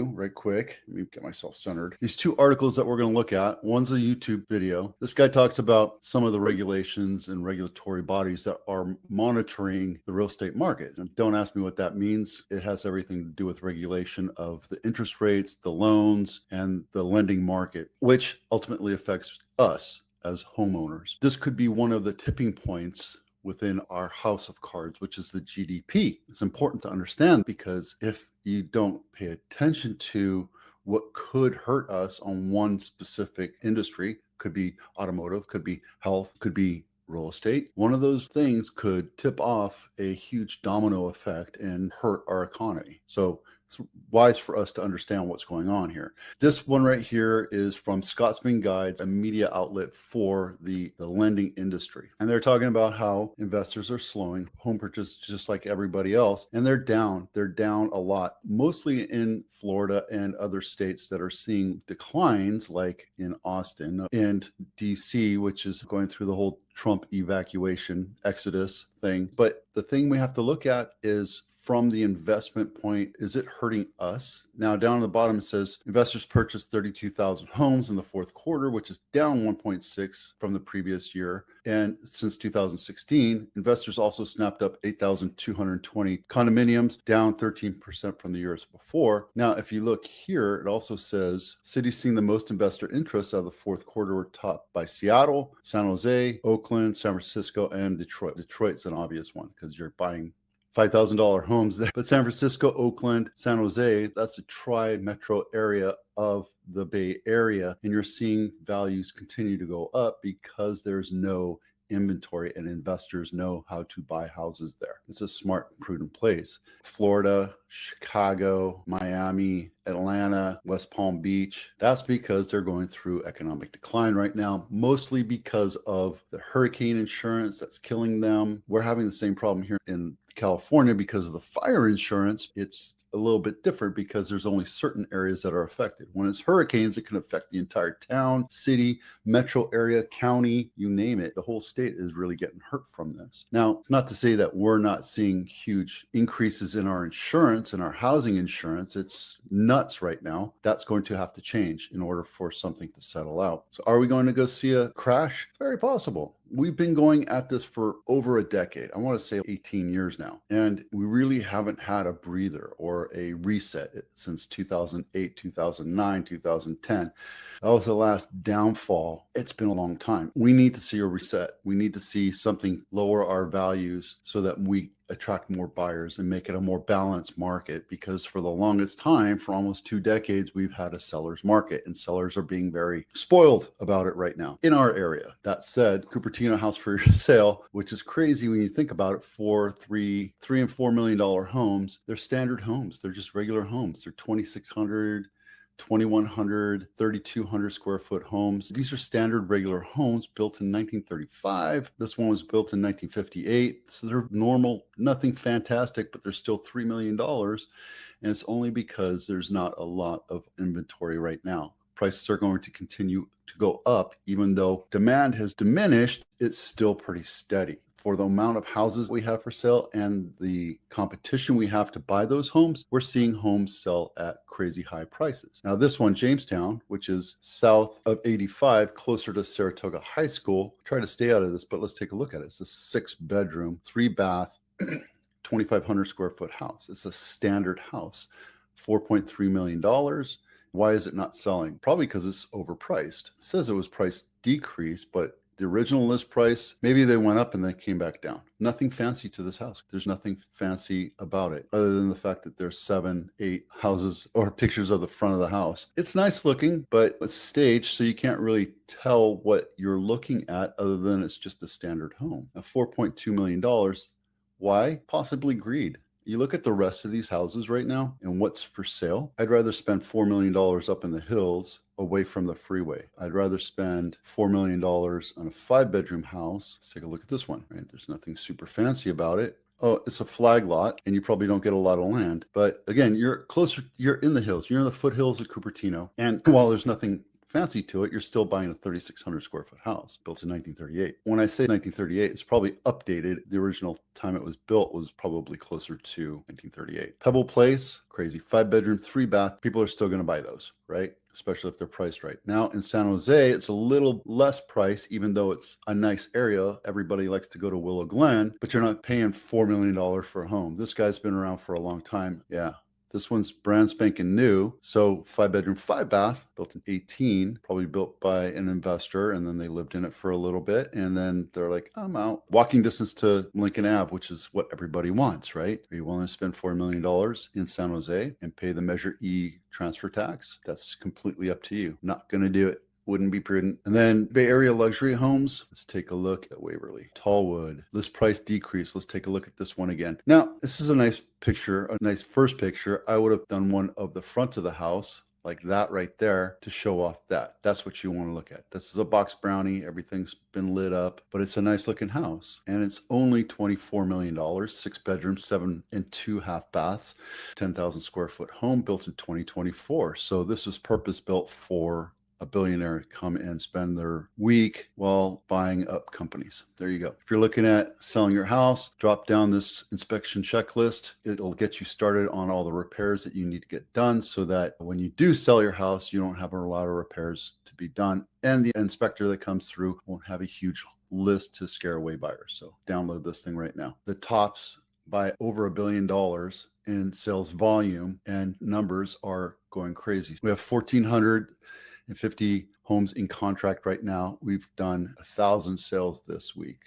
right quick. Let me get myself centered. These two articles that we're going to look at, one's a YouTube video. This guy talks about some of the regulations and regulatory bodies that are monitoring the real estate market. And don't ask me what that means. It has everything to do with regulation of the interest rates, the loans, and the lending market, which ultimately affects us as homeowners. This could be one of the tipping points within our house of cards, which is the GDP. It's important to understand because if you don't pay attention to what could hurt us on one specific industry, could be automotive, could be health, could be real estate, one of those things could tip off a huge domino effect and hurt our economy. So it's wise for us to understand what's going on here. This one right here is from Scotsman Guides, a media outlet for the lending industry. And they're talking about how investors are slowing home purchase just like everybody else. And they're down. They're down a lot, mostly in Florida and other states that are seeing declines, like in Austin and DC, which is going through the whole Trump evacuation exodus thing. But the thing we have to look at is, from the investment point, is it hurting us? Now, down at the bottom, it says investors purchased 32,000 homes in the fourth quarter, which is down 1.6 from the previous year. And since 2016, investors also snapped up 8,220 condominiums, down 13% from the years before. Now, if you look here, it also says cities seeing the most investor interest out of the fourth quarter were topped by Seattle, San Jose, Oakland, San Francisco, and Detroit. Detroit's an obvious one because you're buying $5,000 homes there. But San Francisco, Oakland, San Jose, that's a tri-metro area of the Bay Area. And you're seeing values continue to go up because there's no inventory and investors know how to buy houses there. It's a smart, prudent place. Florida, Chicago, Miami, Atlanta, West Palm Beach, that's because they're going through economic decline right now, mostly because of the hurricane insurance that's killing them. We're having the same problem here in California because of the fire insurance. It's a little bit different because there's only certain areas that are affected. When it's hurricanes, it can affect the entire town, city, metro area, county, you name it. The whole state is really getting hurt from this. Now, it's not to say that we're not seeing huge increases in our insurance and our housing insurance. It's nuts right now. That's going to have to change in order for something to settle out. So are we going to go see a crash? It's very possible. We've been going at this for over a decade. I want to say 18 years now. And we really haven't had a breather or a reset since 2008, 2009, 2010. That was the last downfall. It's been a long time. We need to see a reset. We need to see something lower our values so that we attract more buyers and make it a more balanced market, because for the longest time, for almost 2 decades, we've had a seller's market and sellers are being very spoiled about it right now in our area. That said, Cupertino house for sale, which is crazy when you think about it, for $3 and $4 million homes. They're standard homes. They're just regular homes. They're 2,600, 2,100, 3,200 square foot homes. These are standard regular homes built in 1935. This one was built in 1958. So they're normal, nothing fantastic, but they're still $3 million. And it's only because there's not a lot of inventory right now. Prices are going to continue to go up. Even though demand has diminished, it's still pretty steady. For the amount of houses we have for sale and the competition we have to buy those homes, we're seeing homes sell at crazy high prices. Now, this one, Jamestown, which is south of 85, closer to Saratoga High School, try to stay out of this, but let's take a look at it. It's a 6-bedroom, 3-bath, 2,500 square foot house. It's a standard house, $4.3 million. Why is it not selling? Probably because it's overpriced. It says it was price decreased, but the original list price, maybe they went up and then came back down. Nothing fancy to this house. There's nothing fancy about it other than the fact that there's 7, 8 houses or pictures of the front of the house. It's nice looking, but it's staged, so you can't really tell what you're looking at other than it's just a standard home. Now, $4.2 million. Why? Possibly greed. You look at the rest of these houses right now and what's for sale. I'd rather spend $4 million up in the hills away from the freeway. I'd rather spend $4 million on a 5-bedroom house. Let's take a look at this one, right? There's nothing super fancy about it. Oh, it's a flag lot and you probably don't get a lot of land. But again, you're closer, you're in the hills, you're in the foothills of Cupertino. And while there's nothing fancy to it, you're still buying a 3,600 square foot house built in 1938. When I say 1938, it's probably updated. The original time it was built was probably closer to 1938. Pebble Place, crazy, 5-bedroom, 3-bath. People are still going to buy those, right? Especially if they're priced right. Now in San Jose, it's a little less price, even though it's a nice area. Everybody likes to go to Willow Glen, but you're not paying $4 million for a home. This guy's been around for a long time. Yeah. This one's brand spanking new. So 5-bedroom, 5-bath, built in 18, probably built by an investor. And then they lived in it for a little bit. And then they're like, I'm out. Walking distance to Lincoln Ave, which is what everybody wants, right? Are you willing to spend $4 million in San Jose and pay the Measure E transfer tax? That's completely up to you. Not going to do it. Wouldn't be prudent. And then Bay Area luxury homes. Let's take a look at Waverly. Tallwood. List price decrease. Let's take a look at this one again. Now, this is a nice picture, a nice first picture. I would have done one of the front of the house like that right there to show off that. That's what you want to look at. This is a box brownie. Everything's been lit up, but it's a nice looking house. And it's only $24 million, 6 bedrooms, 7 and 2 half baths, 10,000 square foot home built in 2024. So this was purpose built for a billionaire to come and spend their week while buying up companies. There you go. If you're looking at selling your house, drop down this inspection checklist. It'll get you started on all the repairs that you need to get done so that when you do sell your house, you don't have a lot of repairs to be done. And the inspector that comes through won't have a huge list to scare away buyers. So download this thing right now. The tops by over $1 billion in sales volume, and numbers are going crazy. We have 1,450 homes in contract right now. We've done 1,000 sales this week.